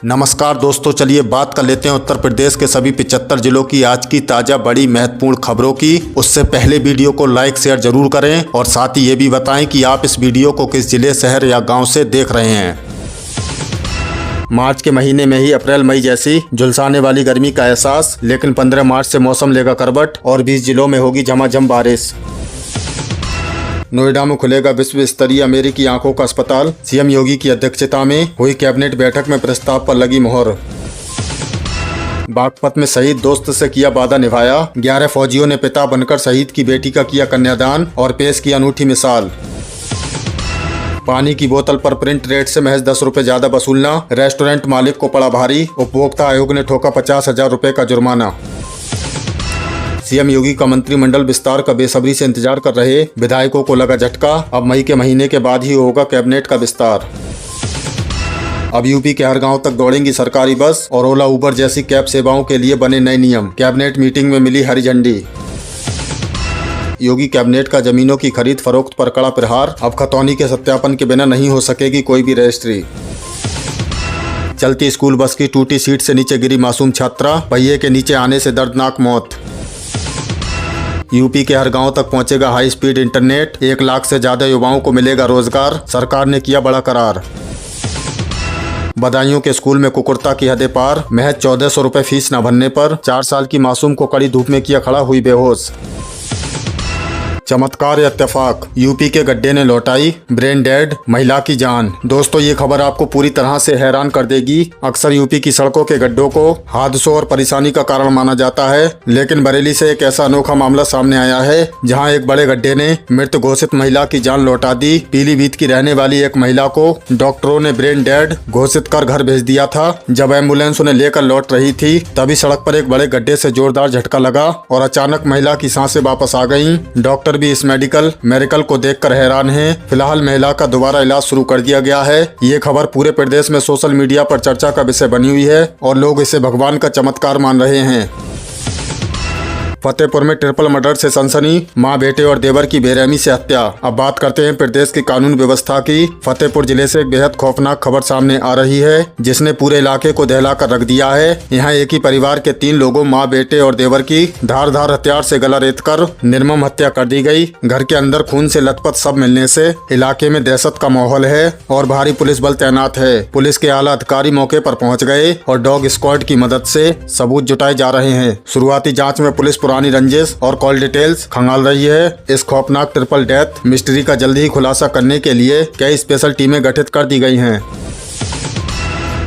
नमस्कार दोस्तों, चलिए बात कर लेते हैं उत्तर प्रदेश के सभी 75 जिलों की आज की ताज़ा बड़ी महत्वपूर्ण खबरों की। उससे पहले वीडियो को लाइक शेयर जरूर करें और साथ ही ये भी बताएं कि आप इस वीडियो को किस जिले, शहर या गांव से देख रहे हैं। मार्च के महीने में ही अप्रैल मई जैसी झुलसाने वाली गर्मी का एहसास, लेकिन 15 मार्च से मौसम लेगा करवट और 20 जिलों में होगी झमाझम बारिश। नोएडा में खुलेगा विश्व स्तरीय अमेरिकी आंखों का अस्पताल। सीएम योगी की अध्यक्षता में हुई कैबिनेट बैठक में प्रस्ताव पर लगी मोहर। बागपत में शहीद दोस्त से किया वादा निभाया। 11 फौजियों ने पिता बनकर शहीद की बेटी का किया कन्यादान और पेश की अनूठी मिसाल। पानी की बोतल पर प्रिंट रेट से महज 10 रुपए ज्यादा वसूलना रेस्टोरेंट मालिक को पड़ा भारी। उपभोक्ता आयोग ने ठोका 50,000 रुपए का जुर्माना। सीएम योगी का मंत्रिमंडल विस्तार का बेसब्री से इंतजार कर रहे विधायकों को लगा झटका। अब मई के महीने के बाद ही होगा कैबिनेट का विस्तार। अब यूपी के हर गांव तक दौड़ेंगी सरकारी बस और ओला उबर जैसी कैब सेवाओं के लिए बने नए नियम। कैबिनेट मीटिंग में मिली हरी झंडी। योगी कैबिनेट का जमीनों की खरीद फरोख्त पर कड़ा प्रहार। अब खतौनी के सत्यापन के बिना नहीं हो सकेगी कोई भी रजिस्ट्री। चलती स्कूल बस की टूटी सीट से नीचे गिरी मासूम छात्रा, पहिए के नीचे आने से दर्दनाक मौत। यूपी के हर गांव तक पहुंचेगा हाई स्पीड इंटरनेट। 1 लाख से ज्यादा युवाओं को मिलेगा रोजगार, सरकार ने किया बड़ा करार। बदायूं के स्कूल में कुकुरता की हदें पार। महज 1400 रुपए फीस न भरने पर 4 साल की मासूम को कड़ी धूप में किया खड़ा, हुई बेहोश। चमत्कार या इत्तेफाक, यूपी के गड्ढे ने लौटाई ब्रेन डेड महिला की जान। दोस्तों, ये खबर आपको पूरी तरह से हैरान कर देगी। अक्सर यूपी की सड़कों के गड्ढों को हादसों और परेशानी का कारण माना जाता है, लेकिन बरेली से एक ऐसा अनोखा मामला सामने आया है जहां एक बड़े गड्ढे ने मृत घोषित महिला की जान लौटा दी। पीलीभीत की रहने वाली एक महिला को डॉक्टरों ने ब्रेन डेड घोषित कर घर भेज दिया था। जब एम्बुलेंस उन्हें लेकर लौट रही थी तभी सड़क पर एक बड़े गड्ढे से जोरदार झटका लगा और अचानक महिला की सांसें वापस आ गयी। डॉक्टर भी इस मेडिकल को देखकर हैरान हैं। फिलहाल महिला का दोबारा इलाज शुरू कर दिया गया है। ये खबर पूरे प्रदेश में सोशल मीडिया पर चर्चा का विषय बनी हुई है और लोग इसे भगवान का चमत्कार मान रहे हैं। फतेहपुर में ट्रिपल मर्डर से सनसनी, मां, बेटे और देवर की बेरहमी से हत्या। अब बात करते हैं प्रदेश की कानून व्यवस्था की। फतेहपुर जिले से एक बेहद खौफनाक खबर सामने आ रही है जिसने पूरे इलाके को दहला कर रख दिया है। यहाँ एक ही परिवार के 3 लोगों, मां, बेटे और देवर की धारदार हथियार से गला रेतकर निर्मम हत्या कर दी गई। घर के अंदर खून से लथपथ शव मिलने से इलाके में दहशत का माहौल है और भारी पुलिस बल तैनात है। पुलिस के आला अधिकारी मौके पर पहुँच गए और डॉग स्क्वाड की मदद से सबूत जुटाए जा रहे हैं। शुरुआती जाँच में पुलिस पुरानी रंजिश और कॉल डिटेल्स खंगाल रही है। इस खौफनाक ट्रिपल डेथ मिस्ट्री का जल्दी ही खुलासा करने के लिए कई स्पेशल टीमें गठित कर दी गई हैं।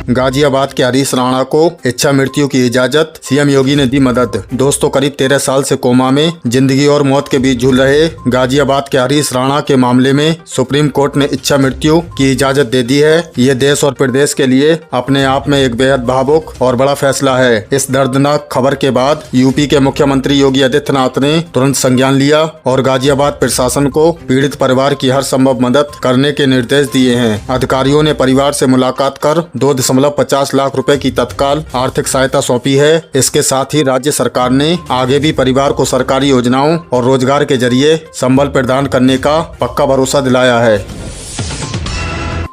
गाजियाबाद के हरीश राणा को इच्छा मृत्यु की इजाजत, सीएम योगी ने दी मदद। दोस्तों, करीब 13 साल से कोमा में जिंदगी और मौत के बीच झूल रहे गाजियाबाद के हरीश राणा के मामले में सुप्रीम कोर्ट ने इच्छा मृत्यु की इजाजत दे दी है। ये देश और प्रदेश के लिए अपने आप में एक बेहद भावुक और बड़ा फैसला है। इस दर्दनाक खबर के बाद यूपी के मुख्यमंत्री योगी आदित्यनाथ ने तुरंत संज्ञान लिया और गाजियाबाद प्रशासन को पीड़ित परिवार की हर संभव मदद करने के निर्देश दिए हैं। अधिकारियों ने परिवार से मुलाकात कर 2.50 लाख रुपए की तत्काल आर्थिक सहायता सौंपी है। इसके साथ ही राज्य सरकार ने आगे भी परिवार को सरकारी योजनाओं और रोजगार के जरिए संबल प्रदान करने का पक्का भरोसा दिलाया है।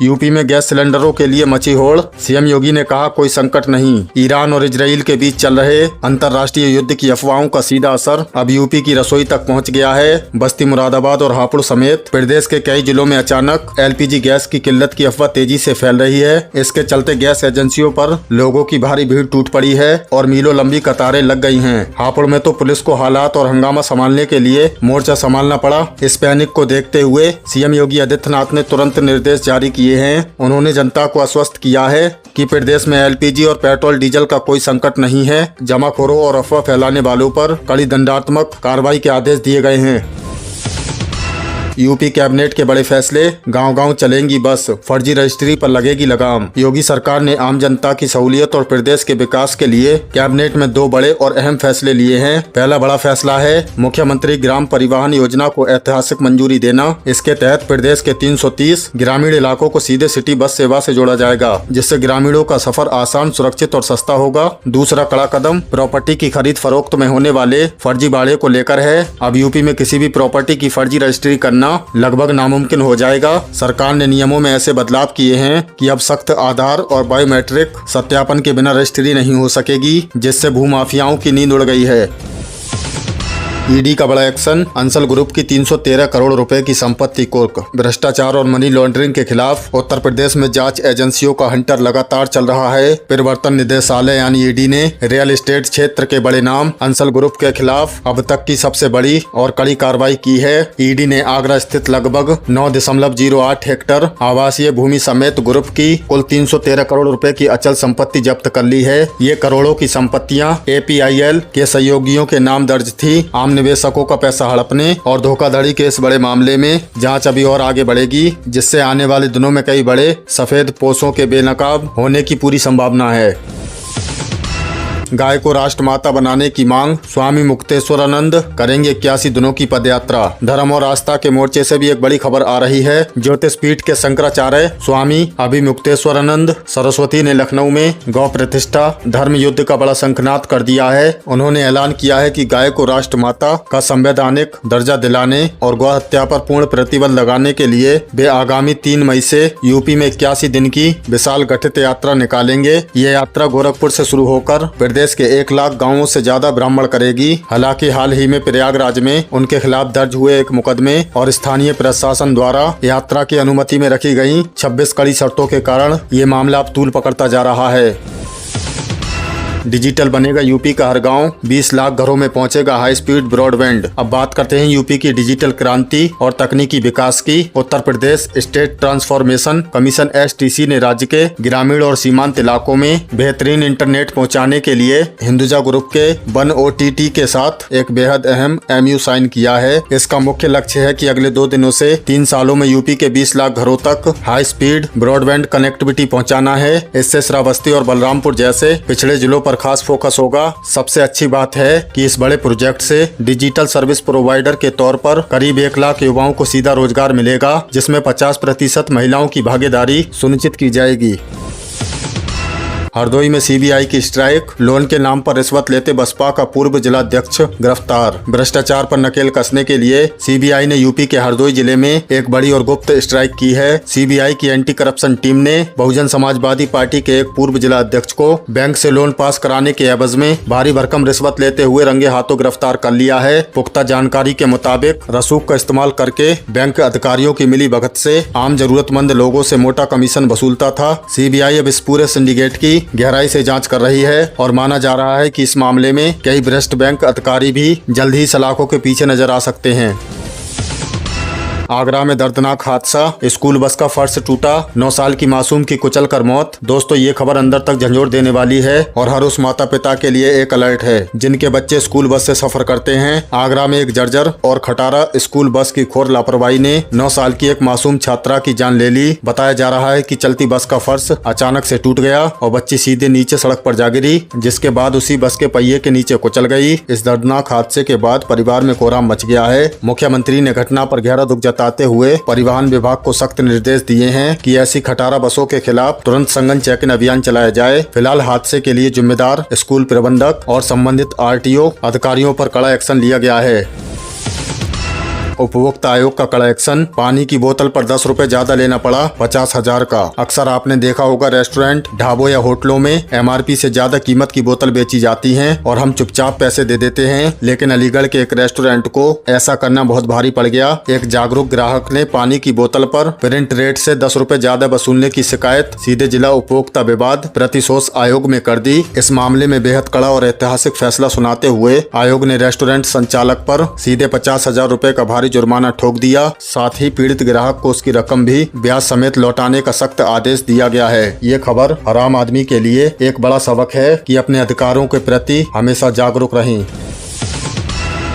यूपी में गैस सिलेंडरों के लिए मची होड़। सीएम योगी ने कहा, कोई संकट नहीं। ईरान और इजराइल के बीच चल रहे अंतर्राष्ट्रीय युद्ध की अफवाहों का सीधा असर अब यूपी की रसोई तक पहुंच गया है। बस्ती, मुरादाबाद और हापुड़ समेत प्रदेश के कई जिलों में अचानक एलपीजी गैस की किल्लत की अफवाह तेजी से फैल रही है। इसके चलते गैस एजेंसियों पर लोगों की भारी भीड़ टूट पड़ी है और मीलों लंबी कतारें लग गई हैं। हापुड़ में तो पुलिस को हालात और हंगामा संभालने के लिए मोर्चा संभालना पड़ा। इस पैनिक को देखते हुए सीएम योगी आदित्यनाथ ने तुरंत निर्देश जारी किए हैं। उन्होंने जनता को आश्वस्त किया है कि प्रदेश में एलपीजी और पेट्रोल डीजल का कोई संकट नहीं है। जमाखोरों और अफवाह फैलाने वालों पर कड़ी दंडात्मक कार्रवाई के आदेश दिए गए हैं। यूपी कैबिनेट के बड़े फैसले, गांव-गांव चलेंगी बस, फर्जी रजिस्ट्री पर लगेगी लगाम। योगी सरकार ने आम जनता की सहूलियत और प्रदेश के विकास के लिए कैबिनेट में 2 बड़े और अहम फैसले लिए हैं। पहला बड़ा फैसला है मुख्यमंत्री ग्राम परिवहन योजना को ऐतिहासिक मंजूरी देना। इसके तहत प्रदेश के 330 ग्रामीण इलाकों को सीधे सिटी बस सेवा से जोड़ा जाएगा, जिससे ग्रामीणों का सफर आसान, सुरक्षित और सस्ता होगा। दूसरा कड़ा कदम प्रॉपर्टी की खरीद फरोख्त में होने वाले फर्जी बाड़े को लेकर है। अब यूपी में किसी भी प्रॉपर्टी की फर्जी रजिस्ट्री करना बनना लगभग नामुमकिन हो जाएगा। सरकार ने नियमों में ऐसे बदलाव किए हैं कि अब सख्त आधार और बायोमेट्रिक सत्यापन के बिना रजिस्ट्री नहीं हो सकेगी, जिससे भूमाफियाओं की नींद उड़ गई है। ईडी का बड़ा एक्शन, अंसल ग्रुप की 313 करोड़ रुपए की संपत्ति कुर्क। भ्रष्टाचार और मनी लॉन्ड्रिंग के खिलाफ उत्तर प्रदेश में जांच एजेंसियों का हंटर लगातार चल रहा है। प्रवर्तन निदेशालय यानी ईडी ने रियल एस्टेट क्षेत्र के बड़े नाम अंसल ग्रुप के खिलाफ अब तक की सबसे बड़ी और कड़ी कार्रवाई की है। ईडी ने आगरा स्थित लगभग 9.08 हेक्टेयर आवासीय भूमि समेत ग्रुप की कुल 313 करोड़ रुपए की अचल संपत्ति जब्त कर ली है। ये करोड़ों की संपत्तियां APIL के सहयोगियों के नाम दर्ज थी। आम निवेशकों का पैसा हड़पने और धोखाधड़ी के इस बड़े मामले में जांच अभी और आगे बढ़ेगी, जिससे आने वाले दिनों में कई बड़े सफेद पोशों के बेनकाब होने की पूरी संभावना है। गाय को राष्ट्रमाता बनाने की मांग, स्वामी मुक्तेश्वरानंद करेंगे 81 दिनों की पदयात्रा। धर्म और आस्था के मोर्चे से भी एक बड़ी खबर आ रही है। ज्योतिष पीठ के शंकराचार्य स्वामी अभिमुक्तेश्वरानंद सरस्वती ने लखनऊ में गौ प्रतिष्ठा धर्म युद्ध का बड़ा शंखनाद कर दिया है। उन्होंने ऐलान किया है कि गाय को राष्ट्रमाता का संवैधानिक दर्जा दिलाने और गौ हत्या पर पूर्ण प्रतिबंध लगाने के लिए वे आगामी 3 मई से यूपी में 81 दिन की विशाल गठित यात्रा निकालेंगे। ये यात्रा गोरखपुर से शुरू होकर प्रदेश के 1 लाख गांवों से ज्यादा भ्रमण करेगी। हालांकि हाल ही में प्रयागराज में उनके खिलाफ दर्ज हुए एक मुकदमे और स्थानीय प्रशासन द्वारा यात्रा की अनुमति में रखी गई 26 कड़ी शर्तों के कारण ये मामला अब तूल पकड़ता जा रहा है। डिजिटल बनेगा यूपी का हर गांव, 20 लाख घरों में पहुंचेगा हाई स्पीड ब्रॉडबैंड। अब बात करते हैं यूपी की डिजिटल क्रांति और तकनीकी विकास की। Uttar Pradesh state transformation commission STC ने राज्य के ग्रामीण और सीमांत इलाकों में बेहतरीन इंटरनेट पहुंचाने के लिए हिंदुजा ग्रुप के वन OTT के साथ एक बेहद अहम MOU साइन किया है। इसका मुख्य लक्ष्य है कि अगले 2 दिनों से 3 सालों में यूपी के 20 लाख घरों तक हाई स्पीड ब्रॉडबैंड कनेक्टिविटी पहुँचाना है। इससे श्रावस्ती और बलरामपुर जैसे पिछड़े जिलों पर खास फोकस होगा। सबसे अच्छी बात है कि इस बड़े प्रोजेक्ट से डिजिटल सर्विस प्रोवाइडर के तौर पर करीब 1 लाख युवाओं को सीधा रोजगार मिलेगा, जिसमें 50% महिलाओं की भागीदारी सुनिश्चित की जाएगी। हरदोई में CBI की स्ट्राइक, लोन के नाम पर रिश्वत लेते बसपा का पूर्व जिलाध्यक्ष गिरफ्तार। भ्रष्टाचार पर नकेल कसने के लिए CBI ने यूपी के हरदोई जिले में एक बड़ी और गुप्त स्ट्राइक की है। CBI की एंटी करप्शन टीम ने बहुजन समाजवादी पार्टी के एक पूर्व जिलाध्यक्ष को बैंक से लोन पास कराने के एवज में भारी भरकम रिश्वत लेते हुए रंगे हाथों गिरफ्तार कर लिया है। पुख्ता जानकारी के मुताबिक रसूख का इस्तेमाल करके बैंक अधिकारियों की मिली भगत से आम जरूरतमंद लोगों से मोटा कमीशन वसूलता था। CBI अब इस पूरे सिंडिकेट की गहराई से जांच कर रही है और माना जा रहा है कि इस मामले में कई भ्रष्ट बैंक अधिकारी भी जल्द ही सलाखों के पीछे नजर आ सकते हैं। आगरा में दर्दनाक हादसा, स्कूल बस का फर्श टूटा, 9 साल की मासूम की कुचलकर मौत। दोस्तों, ये खबर अंदर तक झंझोर देने वाली है और हर उस माता पिता के लिए एक अलर्ट है जिनके बच्चे स्कूल बस से सफर करते हैं। आगरा में एक जर्जर और खटारा स्कूल बस की घोर लापरवाही ने 9 साल की एक मासूम छात्रा की जान ले ली। बताया जा रहा है कि चलती बस का फर्श अचानक से टूट गया और बच्ची सीधे नीचे सड़क पर जा गिरी, जिसके बाद उसी बस के पहिए के नीचे कुचल गई। इस दर्दनाक हादसे के बाद परिवार में कोहराम मच गया है। मुख्यमंत्री ने घटना पर गहरा दुख जताते हुए परिवहन विभाग को सख्त निर्देश दिए हैं कि ऐसी खटारा बसों के खिलाफ तुरंत सघन चेकिंग अभियान चलाया जाए। फिलहाल हादसे के लिए जिम्मेदार स्कूल प्रबंधक और संबंधित RTO अधिकारियों पर कड़ा एक्शन लिया गया है। उपभोक्ता आयोग का कड़ा एक्शन, पानी की बोतल पर 10 रुपए ज्यादा लेना पड़ा 50,000 का। अक्सर आपने देखा होगा रेस्टोरेंट, ढाबों या होटलों में MRP से ज्यादा कीमत की बोतल बेची जाती हैं और हम चुपचाप पैसे दे देते हैं। लेकिन अलीगढ़ के एक रेस्टोरेंट को ऐसा करना बहुत भारी पड़ गया। एक जागरूक ग्राहक ने पानी की बोतल पर प्रिंट रेट से 10 रुपए ज्यादा वसूलने की शिकायत सीधे जिला उपभोक्ता विवाद प्रतिशोध आयोग में कर दी। इस मामले में बेहद कड़ा और ऐतिहासिक फैसला सुनाते हुए आयोग ने रेस्टोरेंट संचालक पर सीधे 50,000 रुपए का भारी जुर्माना ठोक दिया। साथ ही पीड़ित ग्राहक को उसकी रकम भी ब्याज समेत लौटाने का सख्त आदेश दिया गया है। ये खबर हर आम आदमी के लिए एक बड़ा सबक है कि अपने अधिकारों के प्रति हमेशा जागरूक रहें।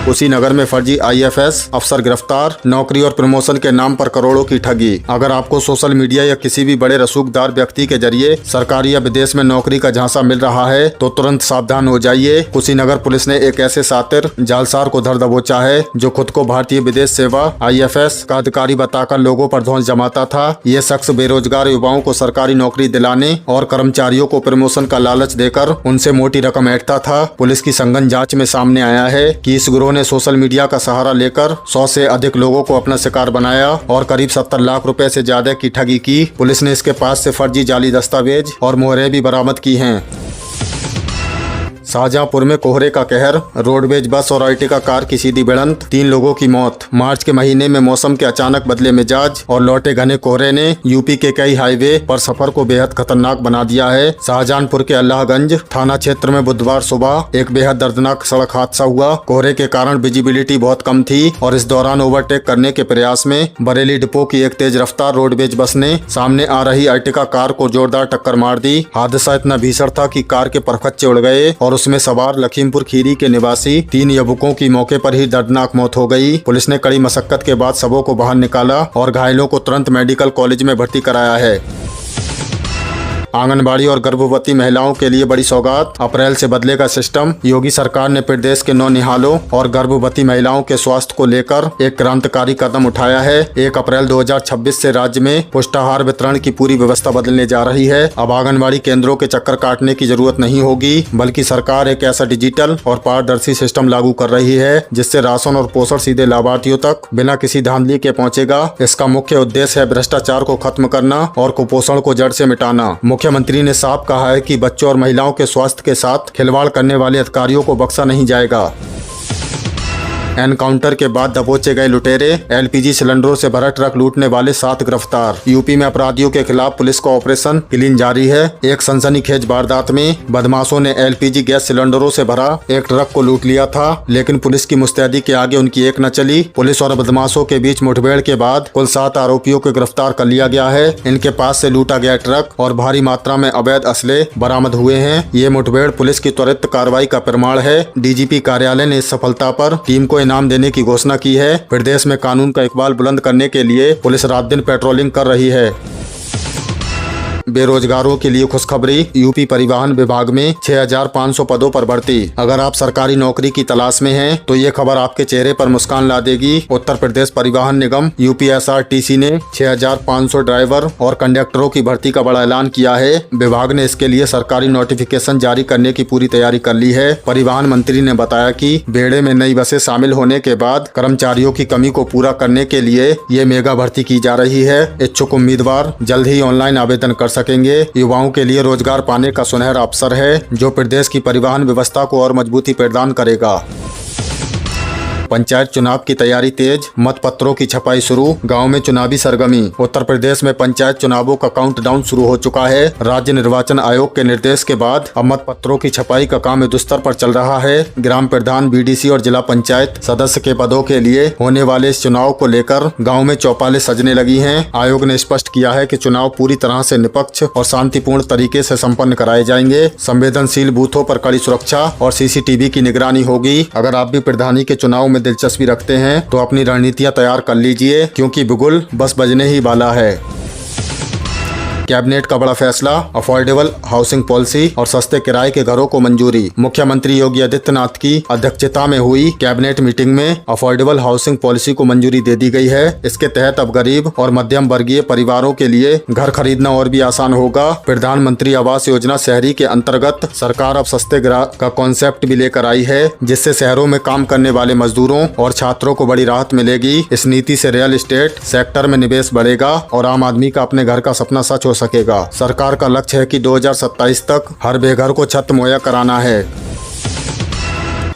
कुशीनगर में फर्जी IFS अफसर गिरफ्तार, नौकरी और प्रमोशन के नाम पर करोड़ों की ठगी। अगर आपको सोशल मीडिया या किसी भी बड़े रसूखदार व्यक्ति के जरिए सरकारी या विदेश में नौकरी का झांसा मिल रहा है तो तुरंत सावधान हो जाइए। कुशीनगर पुलिस ने एक ऐसे सातिर जालसार को धर दबोचा है जो खुद को भारतीय विदेश सेवा IFS का अधिकारी बताकर लोगों पर धौंस जमाता था। ये शख्स बेरोजगार युवाओं को सरकारी नौकरी दिलाने और कर्मचारियों को प्रमोशन का लालच देकर उनसे मोटी रकम ऐंठता था। पुलिस की सघन जाँच में सामने आया है कि इस गिरोह ने सोशल मीडिया का सहारा लेकर 100 से अधिक लोगों को अपना शिकार बनाया और करीब 70 लाख रुपए से ज्यादा की ठगी की। पुलिस ने इसके पास से फर्जी जाली दस्तावेज और मोहरें भी बरामद की हैं। शाहजहांपुर में कोहरे का कहर, रोडवेज बस और अर्टिगा कार की सीधी भिड़ंत, 3 लोगों की मौत। मार्च के महीने में मौसम के अचानक बदले मिजाज और लौटे घने कोहरे ने यूपी के कई हाईवे पर सफर को बेहद खतरनाक बना दिया है। शाहजहांपुर के अल्लाहगंज थाना क्षेत्र में बुधवार सुबह एक बेहद दर्दनाक सड़क हादसा हुआ। कोहरे के कारण विजिबिलिटी बहुत कम थी और इस दौरान ओवरटेक करने के प्रयास में बरेली डिपो की एक तेज रफ्तार रोडवेज बस ने सामने आ रही अर्टिगा कार को जोरदार टक्कर मार दी। हादसा इतना भीषण था कि कार के परखच्चे उड़ गए और उसमें सवार लखीमपुर खीरी के निवासी 3 युवकों की मौके पर ही दर्दनाक मौत हो गई। पुलिस ने कड़ी मशक्कत के बाद शवों को बाहर निकाला और घायलों को तुरंत मेडिकल कॉलेज में भर्ती कराया है। आंगनबाड़ी और गर्भवती महिलाओं के लिए बड़ी सौगात, अप्रैल से बदलेगा सिस्टम। योगी सरकार ने प्रदेश के नौनिहालों और गर्भवती महिलाओं के स्वास्थ्य को लेकर एक क्रांतिकारी कदम उठाया है। 1 अप्रैल 2026 से राज्य में पुष्टाहार वितरण की पूरी व्यवस्था बदलने जा रही है। अब आंगनबाड़ी केंद्रों के चक्कर काटने की जरूरत नहीं होगी, बल्कि सरकार एक ऐसा डिजिटल और पारदर्शी सिस्टम लागू कर रही है जिससे राशन और पोषण सीधे लाभार्थियों तक बिना किसी धांधली के पहुँचेगा। इसका मुख्य उद्देश्य है भ्रष्टाचार को खत्म करना और कुपोषण को जड़ से मिटाना। मुख्यमंत्री ने साफ कहा है कि बच्चों और महिलाओं के स्वास्थ्य के साथ खिलवाड़ करने वाले अधिकारियों को बख्शा नहीं जाएगा। एनकाउंटर के बाद दबोचे गए लुटेरे, एलपीजी सिलेंडरों से भरा ट्रक लूटने वाले 7 गिरफ्तार। यूपी में अपराधियों के खिलाफ पुलिस का ऑपरेशन क्लीन जारी है। एक सनसनीखेज वारदात में बदमाशों ने एलपीजी गैस सिलेंडरों से भरा एक ट्रक को लूट लिया था, लेकिन पुलिस की मुस्तैदी के आगे उनकी एक न चली। पुलिस और बदमाशों के बीच मुठभेड़ के बाद कुल 7 आरोपियों को गिरफ्तार कर लिया गया है। इनके पास से लूटा गया ट्रक और भारी मात्रा में अवैध असले बरामद हुए हैं। ये मुठभेड़ पुलिस की त्वरित कार्रवाई का प्रमाण है। डीजीपी कार्यालय ने इस सफलता पर टीम को इनाम देने की घोषणा की है। प्रदेश में कानून का इकबाल बुलंद करने के लिए पुलिस रात दिन पेट्रोलिंग कर रही है। बेरोजगारों के लिए खुशखबरी, यूपी परिवहन विभाग में 6500 पदों पर भर्ती। अगर आप सरकारी नौकरी की तलाश में हैं, तो ये खबर आपके चेहरे पर मुस्कान ला देगी। उत्तर प्रदेश परिवहन निगम यूपीएसआरटीसी ने 6500 ड्राइवर और कंडक्टरों की भर्ती का बड़ा ऐलान किया है। विभाग ने इसके लिए सरकारी नोटिफिकेशन जारी करने की पूरी तैयारी कर ली है। परिवहन मंत्री ने बताया कि बेड़े में नई बसें शामिल होने के बाद कर्मचारियों की कमी को पूरा करने के लिए ये मेगा भर्ती की जा रही है। इच्छुक उम्मीदवार जल्द ही ऑनलाइन आवेदन कर सकेंगे। युवाओं के लिए रोजगार पाने का सुनहरा अवसर है, जो प्रदेश की परिवहन व्यवस्था को और मजबूती प्रदान करेगा। पंचायत चुनाव की तैयारी तेज, मतपत्रों की छपाई शुरू, गांव में चुनावी सरगर्मी। उत्तर प्रदेश में पंचायत चुनावों का काउंटडाउन शुरू हो चुका है। राज्य निर्वाचन आयोग के निर्देश के बाद अब मतपत्रों की छपाई का काम युद्धस्तर पर चल रहा है। ग्राम प्रधान, बीडीसी और जिला पंचायत सदस्य के पदों के लिए होने वाले इस चुनाव को लेकर गाँव में चौपालें सजने लगी है। आयोग ने स्पष्ट किया है कि चुनाव पूरी तरह से निष्पक्ष और शांतिपूर्ण तरीके से संपन्न कराए जाएंगे। संवेदनशील बूथों पर कड़ी सुरक्षा और सीसीटीवी की निगरानी होगी। अगर आप भी प्रधानी के चुनाव में दिलचस्पी रखते हैं तो अपनी रणनीतियां तैयार कर लीजिए, क्योंकि बिगुल बस बजने ही वाला है। कैबिनेट का बड़ा फैसला, अफोर्डेबल हाउसिंग पॉलिसी और सस्ते किराए के घरों को मंजूरी। मुख्यमंत्री योगी आदित्यनाथ की अध्यक्षता में हुई कैबिनेट मीटिंग में अफोर्डेबल हाउसिंग पॉलिसी को मंजूरी दे दी गई है। इसके तहत अब गरीब और मध्यम वर्गीय परिवारों के लिए घर खरीदना और भी आसान होगा। प्रधानमंत्री आवास योजना शहरी के अंतर्गत सरकार अब सस्ते घर का कॉन्सेप्ट भी लेकर आई है, जिससे शहरों में काम करने वाले मजदूरों और छात्रों को बड़ी राहत मिलेगी। इस नीति से रियल एस्टेट सेक्टर में निवेश बढ़ेगा और आम आदमी का अपने घर का सपना सच हो सकेगा। सरकार का लक्ष्य है कि 2027 तक हर बेघर को छत मुहैया कराना है।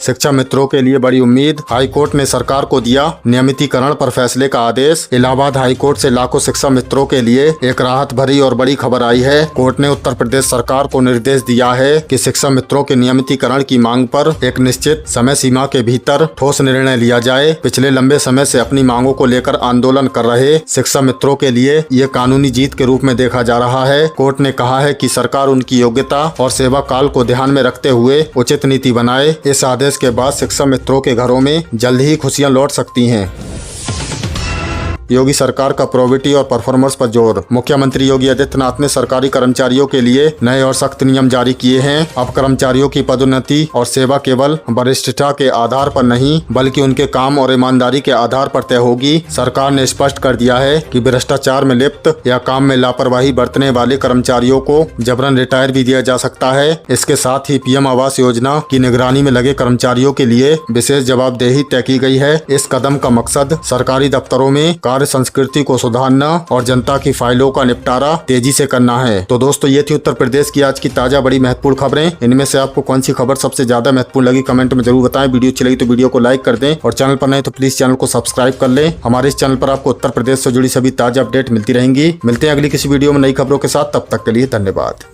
शिक्षा मित्रों के लिए बड़ी उम्मीद, हाई कोर्ट ने सरकार को दिया नियमितीकरण पर फैसले का आदेश। इलाहाबाद हाई कोर्ट से लाखों शिक्षा मित्रों के लिए एक राहत भरी और बड़ी खबर आई है। कोर्ट ने उत्तर प्रदेश सरकार को निर्देश दिया है कि शिक्षा मित्रों के नियमितीकरण की मांग पर एक निश्चित समय सीमा के भीतर ठोस निर्णय लिया जाए। पिछले लंबे समय से अपनी मांगों को लेकर आंदोलन कर रहे शिक्षा मित्रों के लिए ये कानूनी जीत के रूप में देखा जा रहा है। कोर्ट ने कहा है कि सरकार उनकी योग्यता और सेवा काल को ध्यान में रखते हुए उचित नीति बनाए। इस आदेश के बाद शिक्षा मित्रों के घरों में जल्द ही खुशियां लौट सकती हैं। योगी सरकार का प्रोविटी और परफॉर्मेंस पर जोर। मुख्यमंत्री योगी आदित्यनाथ ने सरकारी कर्मचारियों के लिए नए और सख्त नियम जारी किए हैं। अब कर्मचारियों की पदोन्नति और सेवा केवल वरिष्ठता के आधार पर नहीं बल्कि उनके काम और ईमानदारी के आधार पर तय होगी। सरकार ने स्पष्ट कर दिया है कि भ्रष्टाचार में लिप्त या काम में लापरवाही बरतने वाले कर्मचारियों को जबरन रिटायर भी दिया जा सकता है। इसके साथ ही पीएम आवास योजना की निगरानी में लगे कर्मचारियों के लिए विशेष जवाबदेही तय की गई है। इस कदम का मकसद सरकारी दफ्तरों में कार्य संस्कृति को सुधारना और जनता की फाइलों का निपटारा तेजी से करना है। तो दोस्तों, ये थी उत्तर प्रदेश की आज की ताजा बड़ी महत्वपूर्ण खबरें। इनमें से आपको कौन सी खबर सबसे ज्यादा महत्वपूर्ण लगी कमेंट में जरूर बताएं। वीडियो अच्छी लगी तो वीडियो को लाइक कर दें और चैनल पर नए तो प्लीज चैनल को सब्सक्राइब कर लें। हमारे इस चैनल पर आपको उत्तर प्रदेश से जुड़ी सभी ताजा अपडेट मिलती रहेंगी। मिलते हैं अगली किसी वीडियो में नई खबरों के साथ। तब तक के लिए धन्यवाद।